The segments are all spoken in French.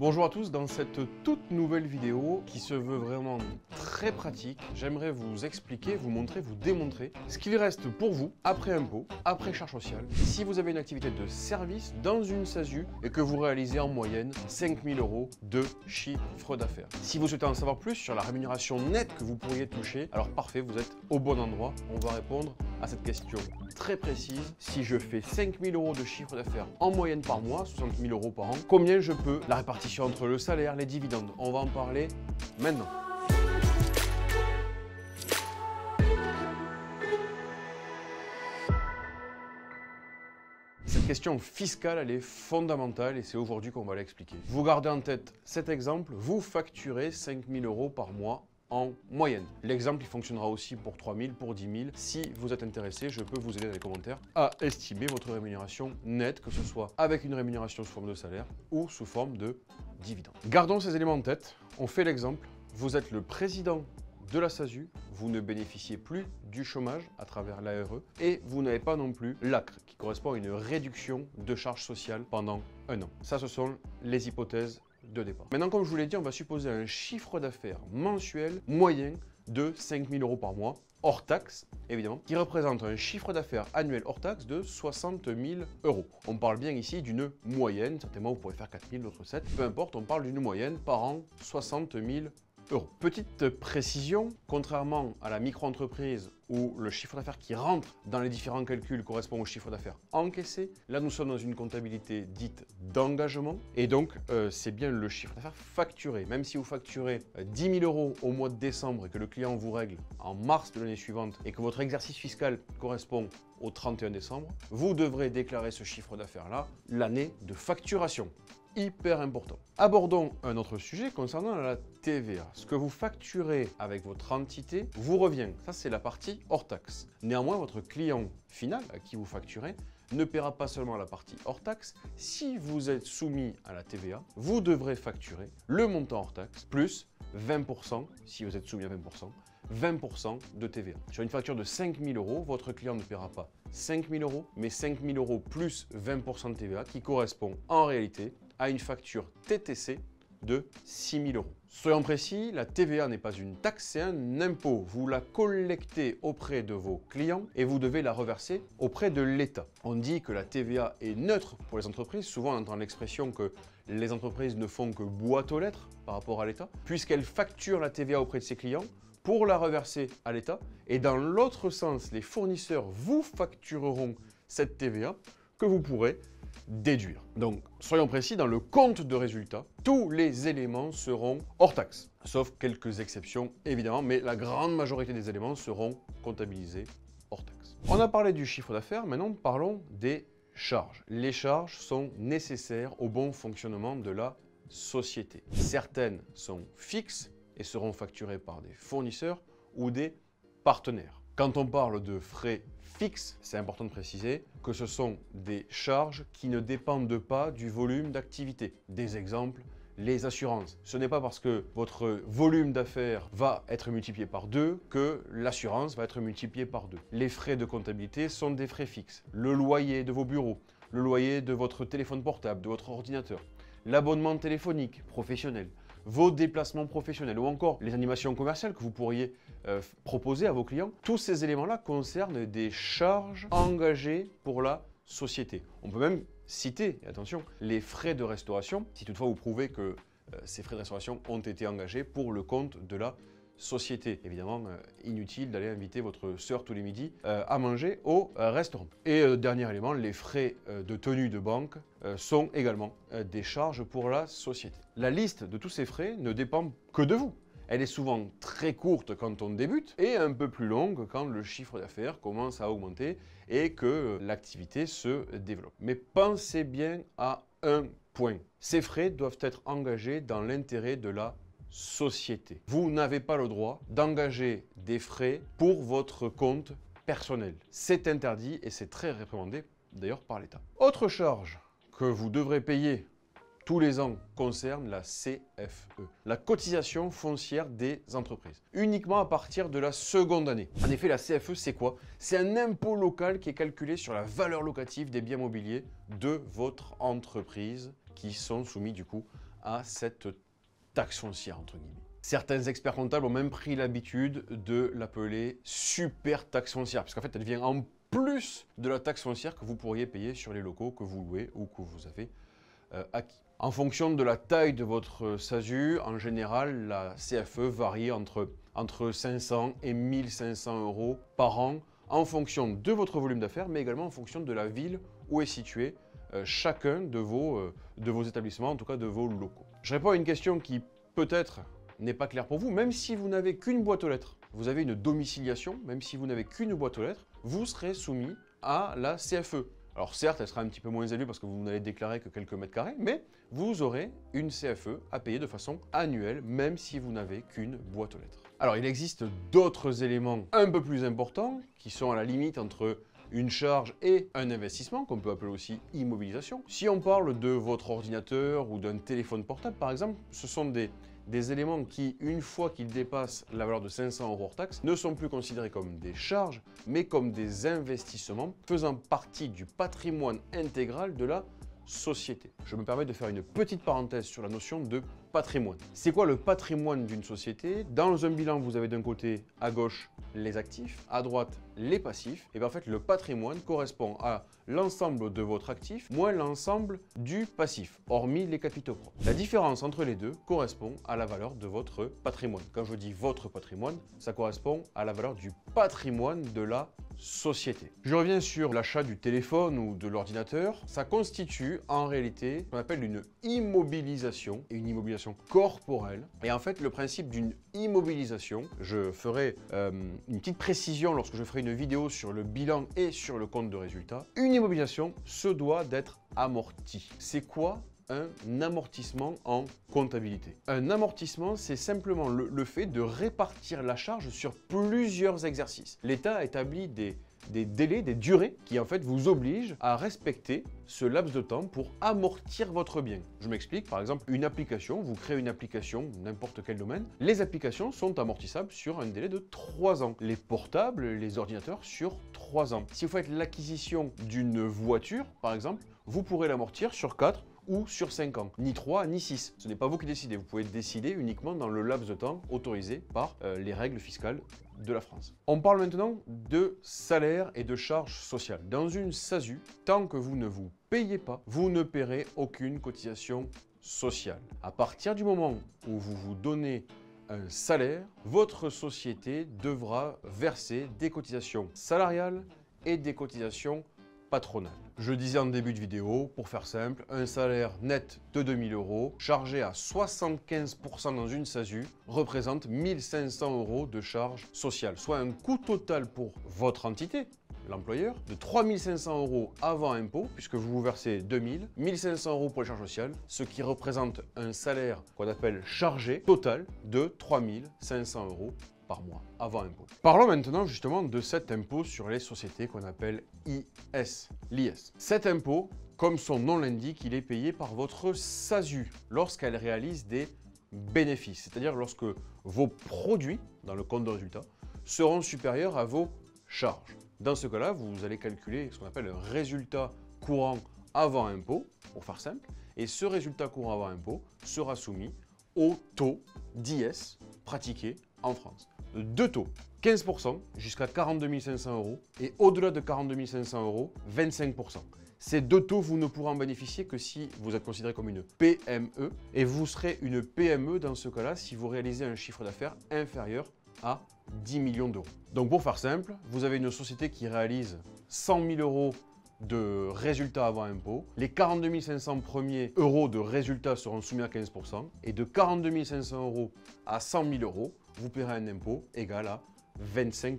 Bonjour à tous, dans cette toute nouvelle vidéo qui se veut vraiment très pratique, j'aimerais vous expliquer, vous montrer, vous démontrer ce qu'il reste pour vous après impôt, après charges sociales, si vous avez une activité de service dans une SASU et que vous réalisez en moyenne 5 000 € de chiffre d'affaires. Si vous souhaitez en savoir plus sur la rémunération nette que vous pourriez toucher, alors parfait, vous êtes au bon endroit. On va répondre à cette question très précise. Si je fais 5 000 € de chiffre d'affaires en moyenne par mois, 60 000 € par an, combien je peux, la répartition entre le salaire, les dividendes, on va en parler maintenant. Cette question fiscale, elle est fondamentale et c'est aujourd'hui qu'on va l'expliquer. Vous gardez en tête cet exemple, vous facturez 5 000 € par mois en moyenne. L'exemple, il fonctionnera aussi pour 3 000, pour 10 000. Si vous êtes intéressé, je peux vous aider dans les commentaires à estimer votre rémunération nette, que ce soit avec une rémunération sous forme de salaire ou sous forme de dividende. Gardons ces éléments en tête. On fait l'exemple. Vous êtes le président de la SASU, vous ne bénéficiez plus du chômage à travers l'ARE et vous n'avez pas non plus l'ACRE qui correspond à une réduction de charges sociales pendant un an. Ça, ce sont les hypothèses de départ. Maintenant, comme je vous l'ai dit, on va supposer un chiffre d'affaires mensuel moyen de 5 000 € par mois, hors taxe, évidemment, qui représente un chiffre d'affaires annuel hors taxe de 60 000 €. On parle bien ici d'une moyenne, certainement vous pourrez faire 4 000, d'autres 7, peu importe, on parle d'une moyenne par an, 60 000 €. Petite précision, contrairement à la micro-entreprise où le chiffre d'affaires qui rentre dans les différents calculs correspond au chiffre d'affaires encaissé, là nous sommes dans une comptabilité dite d'engagement et donc c'est bien le chiffre d'affaires facturé. Même si vous facturez 10 000 € au mois de décembre et que le client vous règle en mars de l'année suivante et que votre exercice fiscal correspond au 31 décembre, vous devrez déclarer ce chiffre d'affaires-là l'année de facturation. Hyper important. Abordons un autre sujet concernant la TVA. Ce que vous facturez avec votre entité vous revient. Ça, c'est la partie hors taxe. Néanmoins, votre client final à qui vous facturez ne paiera pas seulement la partie hors taxe. Si vous êtes soumis à la TVA, vous devrez facturer le montant hors taxe plus 20%, si vous êtes soumis à 20% de TVA. Sur une facture de 5 000 €, votre client ne paiera pas 5 000 €, mais 5 000 € plus 20% de TVA qui correspond en réalité à une facture TTC de 6 000 €. Soyons précis, la TVA n'est pas une taxe, c'est un impôt. Vous la collectez auprès de vos clients et vous devez la reverser auprès de l'État. On dit que la TVA est neutre pour les entreprises. Souvent, on entend l'expression que les entreprises ne font que boîte aux lettres par rapport à l'État, puisqu'elles facturent la TVA auprès de ses clients pour la reverser à l'État. Et dans l'autre sens, les fournisseurs vous factureront cette TVA que vous pourrez déduire. Donc, soyons précis, dans le compte de résultat, tous les éléments seront hors taxe, sauf quelques exceptions évidemment, mais la grande majorité des éléments seront comptabilisés hors taxe. On a parlé du chiffre d'affaires, maintenant parlons des charges. Les charges sont nécessaires au bon fonctionnement de la société. Certaines sont fixes et seront facturées par des fournisseurs ou des partenaires. Quand on parle de frais fixes, c'est important de préciser que ce sont des charges qui ne dépendent pas du volume d'activité. Des exemples, les assurances. Ce n'est pas parce que votre volume d'affaires va être multiplié par 2 que l'assurance va être multipliée par 2. Les frais de comptabilité sont des frais fixes. Le loyer de vos bureaux, le loyer de votre téléphone portable, de votre ordinateur, l'abonnement téléphonique professionnel, vos déplacements professionnels ou encore les animations commerciales que vous pourriez proposer à vos clients. Tous ces éléments-là concernent des charges engagées pour la société. On peut même citer, et attention, les frais de restauration, si toutefois vous prouvez que ces frais de restauration ont été engagés pour le compte de la société. Évidemment, inutile d'aller inviter votre sœur tous les midis à manger au restaurant. Et dernier élément, les frais de tenue de banque sont également des charges pour la société. La liste de tous ces frais ne dépend que de vous. Elle est souvent très courte quand on débute et un peu plus longue quand le chiffre d'affaires commence à augmenter et que l'activité se développe. Mais pensez bien à un point. Ces frais doivent être engagés dans l'intérêt de la société. Vous n'avez pas le droit d'engager des frais pour votre compte personnel. C'est interdit et c'est très réprimandé d'ailleurs par l'État. Autre charge que vous devrez payer tous les ans concerne la CFE, la cotisation foncière des entreprises, uniquement à partir de la seconde année. En effet, la CFE, c'est quoi? C'est un impôt local qui est calculé sur la valeur locative des biens mobiliers de votre entreprise qui sont soumis du coup à cette taxe foncière, entre guillemets. Certains experts comptables ont même pris l'habitude de l'appeler super taxe foncière, parce qu'en fait, elle vient en plus de la taxe foncière que vous pourriez payer sur les locaux que vous louez ou que vous avez acquis. En fonction de la taille de votre SASU, en général, la CFE varie entre 500 et 1500 euros par an, en fonction de votre volume d'affaires, mais également en fonction de la ville où est situé chacun de vos établissements, en tout cas de vos locaux. Je réponds à une question qui peut-être n'est pas claire pour vous, même si vous n'avez qu'une boîte aux lettres, vous avez une domiciliation, même si vous n'avez qu'une boîte aux lettres, vous serez soumis à la CFE. Alors certes, elle sera un petit peu moins élevée parce que vous n'allez déclarer que quelques mètres carrés, mais vous aurez une CFE à payer de façon annuelle, même si vous n'avez qu'une boîte aux lettres. Alors il existe d'autres éléments un peu plus importants qui sont à la limite entre une charge et un investissement, qu'on peut appeler aussi immobilisation. Si on parle de votre ordinateur ou d'un téléphone portable par exemple, ce sont des éléments qui, une fois qu'ils dépassent la valeur de 500 euros hors taxe, ne sont plus considérés comme des charges, mais comme des investissements faisant partie du patrimoine intégral de la société. Je me permets de faire une petite parenthèse sur la notion de patrimoine. C'est quoi le patrimoine d'une société? Dans un bilan, vous avez d'un côté, à gauche, les actifs, à droite, les passifs. Et bien en fait, le patrimoine correspond à l'ensemble de votre actif moins l'ensemble du passif, hormis les capitaux propres. La différence entre les deux correspond à la valeur de votre patrimoine. Quand je dis votre patrimoine, ça correspond à la valeur du patrimoine de la société. Je reviens sur l'achat du téléphone ou de l'ordinateur. Ça constitue en réalité ce qu'on appelle une immobilisation, et une immobilisation corporelle. Et en fait, le principe d'une immobilisation, je ferai une petite précision lorsque je ferai une vidéo sur le bilan et sur le compte de résultat. Une immobilisation se doit d'être amortie. C'est quoi un amortissement en comptabilité? Un amortissement, c'est simplement le fait de répartir la charge sur plusieurs exercices. L'État établit des délais, des durées qui en fait vous obligent à respecter ce laps de temps pour amortir votre bien. Je m'explique, par exemple, une application, vous créez une application, n'importe quel domaine, les applications sont amortissables sur un délai de 3 ans. Les portables, les ordinateurs sur 3 ans. Si vous faites l'acquisition d'une voiture, par exemple, vous pourrez l'amortir sur 4 ou sur 5 ans. Ni 3, ni 6. Ce n'est pas vous qui décidez. Vous pouvez décider uniquement dans le laps de temps autorisé par les règles fiscales de la France. On parle maintenant de salaire et de charges sociales. Dans une SASU, tant que vous ne vous payez pas, vous ne paierez aucune cotisation sociale. À partir du moment où vous vous donnez un salaire, votre société devra verser des cotisations salariales et des cotisations patronale. Je disais en début de vidéo, pour faire simple, un salaire net de 2000 euros chargé à 75% dans une SASU représente 1500 euros de charges sociales, soit un coût total pour votre entité, l'employeur, de 3500 euros avant impôt, puisque vous vous versez 2000, 1500 euros pour les charges sociales, ce qui représente un salaire qu'on appelle chargé total de 3500 euros par mois avant impôt. Parlons maintenant justement de cet impôt sur les sociétés qu'on appelle l'IS. Cet impôt, comme son nom l'indique, il est payé par votre SASU lorsqu'elle réalise des bénéfices, c'est-à-dire lorsque vos produits dans le compte de résultat seront supérieurs à vos charges. Dans ce cas-là, vous allez calculer ce qu'on appelle un résultat courant avant impôt, pour faire simple, et ce résultat courant avant impôt sera soumis au taux d'IS pratiqué en France. Deux taux, 15% jusqu'à 42 500 euros et au-delà de 42 500 euros, 25%. Ces deux taux, vous ne pourrez en bénéficier que si vous êtes considéré comme une PME et vous serez une PME dans ce cas-là si vous réalisez un chiffre d'affaires inférieur à 10 millions d'euros. Donc pour faire simple, vous avez une société qui réalise 100 000 euros de résultats avant impôt. Les 42 500 premiers euros de résultats seront soumis à 15% et de 42 500 euros à 100 000 euros, vous paierez un impôt égal à 25%.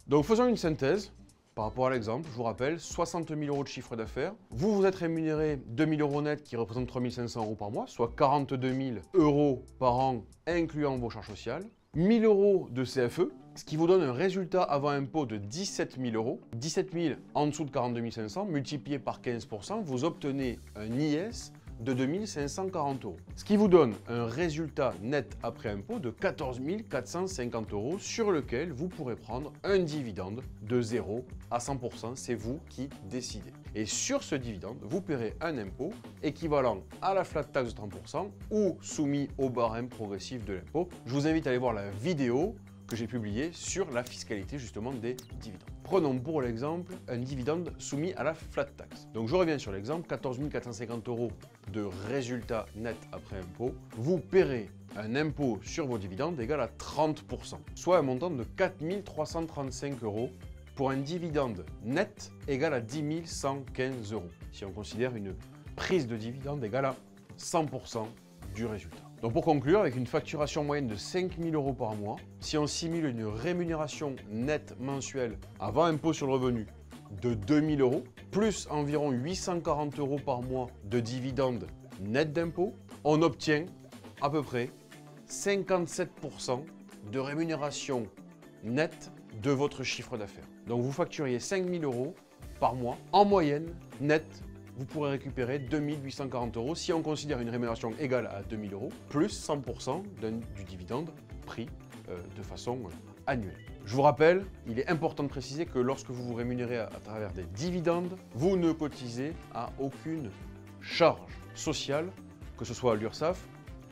Donc faisons une synthèse par rapport à l'exemple. Je vous rappelle, 60 000 euros de chiffre d'affaires. Vous êtes rémunéré 2 000 euros net qui représentent 3 500 euros par mois, soit 42 000 euros par an incluant vos charges sociales. 1 000 euros de CFE, ce qui vous donne un résultat avant impôt de 17 000 euros. 17 000 en dessous de 42 500, multiplié par 15%, vous obtenez un IS de 2 540 euros. Ce qui vous donne un résultat net après impôt de 14 450 euros sur lequel vous pourrez prendre un dividende de 0 à 100%. C'est vous qui décidez. Et sur ce dividende, vous paierez un impôt équivalent à la flat tax de 30% ou soumis au barème progressif de l'impôt. Je vous invite à aller voir la vidéo que j'ai publiée sur la fiscalité justement des dividendes. Prenons pour l'exemple un dividende soumis à la flat tax. Donc je reviens sur l'exemple, 14 450 € de résultat net après impôt. Vous paierez un impôt sur vos dividendes égal à 30%, soit un montant de 4 335 € pour un dividende net égal à 10 115 €, si on considère une prise de dividende égale à 100% du résultat. Donc pour conclure, avec une facturation moyenne de 5 000 € par mois, si on simule une rémunération nette mensuelle avant impôt sur le revenu de 2 000 €, plus environ 840 € par mois de dividendes net d'impôt, on obtient à peu près 57% de rémunération nette de votre chiffre d'affaires. Donc vous facturiez 5 000 € par mois, en moyenne, net, vous pourrez récupérer 2 840 € si on considère une rémunération égale à 2 000 € plus 100% du dividende pris de façon annuelle. Je vous rappelle, il est important de préciser que lorsque vous vous rémunérez à travers des dividendes, vous ne cotisez à aucune charge sociale, que ce soit l'URSSAF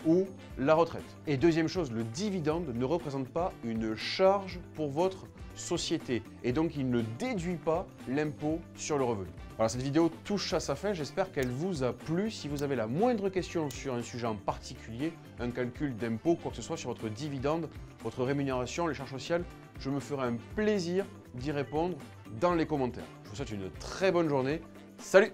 ou la retraite. Et deuxième chose, le dividende ne représente pas une charge pour votre société et donc il ne déduit pas l'impôt sur le revenu. Voilà, cette vidéo touche à sa fin, j'espère qu'elle vous a plu. Si vous avez la moindre question sur un sujet en particulier, un calcul d'impôt, quoi que ce soit sur votre dividende, votre rémunération, les charges sociales, je me ferai un plaisir d'y répondre dans les commentaires. Je vous souhaite une très bonne journée. Salut!